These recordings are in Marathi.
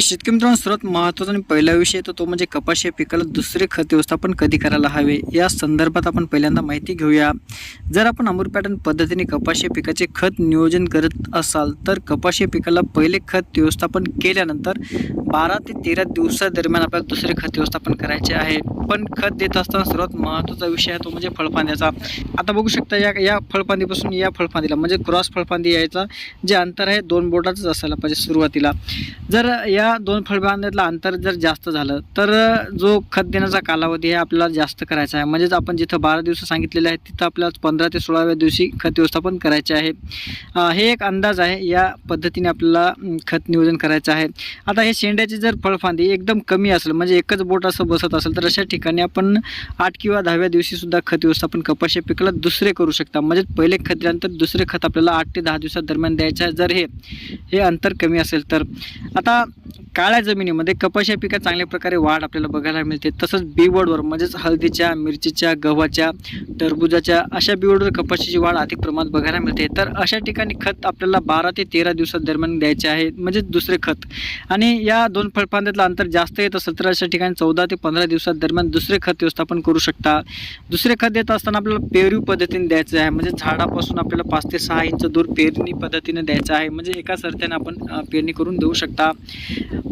शेतकरी मित्रांनो, सर्वात महत्त्वाचा आणि पहिला विषय तो म्हणजे कपाशी या पिकाला दुसरे खत व्यवस्थापन कधी करायला हवे या संदर्भात आपण पहिल्यांदा माहिती घेऊया. जर आपण अमूल पॅटर्न पद्धतीने कपाशी या पिकाचे खत नियोजन करत असाल तर कपाशी या पिकाला पहिले खत व्यवस्थापन केल्यानंतर 12 ते 13 दिवसादरम्यान आपल्याला दुसरे खत व्यवस्थापन करायचे आहे. पण खत देत असताना सर्वात महत्त्वाचा विषय आहे तो म्हणजे फळफांद्याचा. आता बघू शकता या फळफांदीपासून या फळफांदीला म्हणजे क्रॉस फळफांदी यायचा जे अंतर आहे 2 बोटाचंच असायला पाहिजे सुरुवातीला. जर या 2 फळफांद्यातलं अंतर जर जास्त झालं तर जो खत देण्याचा कालावधी आहे आपल्याला जास्त करायचा आहे. म्हणजेच आपण जिथं 12 दिवस सांगितलेले आहेत तिथं आपल्याला 15 ते 16व्या दिवशी खत व्यवस्थापन करायचे आहे. हे एक अंदाज आहे. या पद्धतीने आपल्याला खत नियोजन करायचं आहे. आता हे शेंड्याची जर फळफांदी एकदम कमी असेल म्हणजे एकच बोट असं बसत असेल तर अशा ठिकाणी आपण 8 किंवा 10व्या दिवशी सुद्धा खत व्यवस्थापन कपाशी पिकाला दुसरे करू शकता. म्हणजे पहिले खत दिल्यानंतर दुसरे खत आपल्याला 8 ते 10 दिवसादरम्यान द्यायचे आहे जर हे अंतर कमी असेल तर. आता काळ्या जमिनीमध्ये कपाशी पिकात चांगल्या प्रकारे वाढ आपल्याला बघायला मिळते. तसंच बिवडवर म्हणजेच हळदीच्या, मिरचीच्या, गव्हाच्या, टरबूजाच्या अशा बिवडवर कपाशीची वाढ अधिक प्रमाणात बघायला मिळते. तर अशा ठिकाणी खत आपल्याला 12 ते 13 दिवसादरम्यान द्यायचे आहे म्हणजे दुसरे खत. आणि या 2 फळफांद्यातलं अंतर जास्त येत असेल तर अशा ठिकाणी 14 ते 15 दिवसादरम्यान दुसरे खत व्यवस्थापन करू शकता. दुसरे खत देत असताना आपल्याला पेरवी पद्धतीने द्यायचं आहे. म्हणजे झाडापासून आपल्याला 5 ते 6 इंच दूर पेरणी पद्धतीने द्यायचं आहे. म्हणजे एका सरत्याने आपण पेरणी करून देऊ शकता.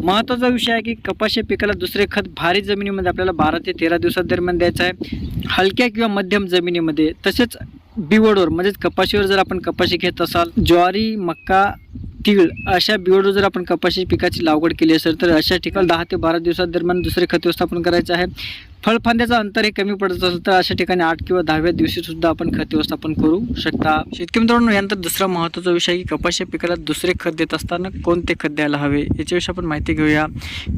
महत्त्वाचा विषय आहे की कपाशी पिकाला दुसरे खत भारी जमिनीमध्ये आपल्याला 12 ते 13 दिवसादरम्यान द्यायचं आहे. हलक्या किंवा मध्यम जमिनीमध्ये तसेच बिवडवर म्हणजेच कपाशीवर जर आपण कपाशी घेत असाल, ज्वारी, मका, तीळ अशा बिवडवर जर आपण कपाशी पिकाची लागवड केली असेल तर अशा ठिकाणी 10 ते 12 दिवसादरम्यान दुसरे खत व्यवस्थापन करायचे आहे. फळफांद्याचं अंतर हे कमी पडत असेल तर अशा ठिकाणी 8 किंवा 10व्या दिवशी सुद्धा आपण खत व्यवस्थापन करू शकता. शेतकरी मित्रांनो, यानंतर दुसरा महत्त्वाचा विषय आहे की कपाशी पिकाला दुसरे खत देत असताना कोणते खत द्यायला हवे याच्याविषयी आपण माहिती घेऊया.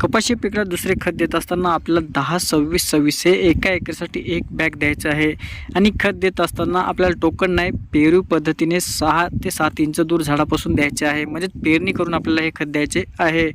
कपाशी पिकाला दुसरे खत देत असताना आपल्याला 10-26-26 हे एका एकरसाठी 1 बॅग द्यायचं आहे. आणि खत देत असताना आपल्याला टोकन नाही पेरू पद्धतीने 6 ते 7 इंच दूर झाडापासून द्यायचे आहे. म्हणजे पेरणी करून आपल्याला हे खत द्यायचे आहे.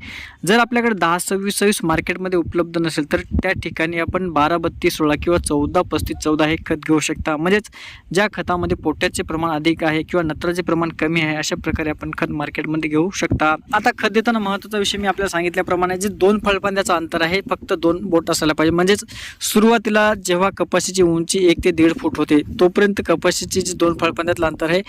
जर आपल्याकडे 10-26-26 मार्केटमध्ये उपलब्ध नसेल तर त्या ठिकाणी आपण 12-32-16 किंवा 14-35-14 हे खत घेऊ शकता. म्हणजेच ज्या खतामध्ये पोटॅशचे प्रमाण अधिक आहे किंवा नत्राचे प्रमाण कमी आहे अशा प्रकारे आपण खत मार्केटमध्ये घेऊ शकता. आता खत देताना महत्त्वाचा विषय मी आपल्याला सांगितल्याप्रमाणे जे 2 फळफांद्याचं अंतर आहे फक्त 2 बोट असायला पाहिजे. म्हणजेच सुरुवातीला जेव्हा कपाशीची उंची 1 ते 1.5 फूट होते तोपर्यंत कपाशीची जी 2 फळफांद्यातलं अंतर आहे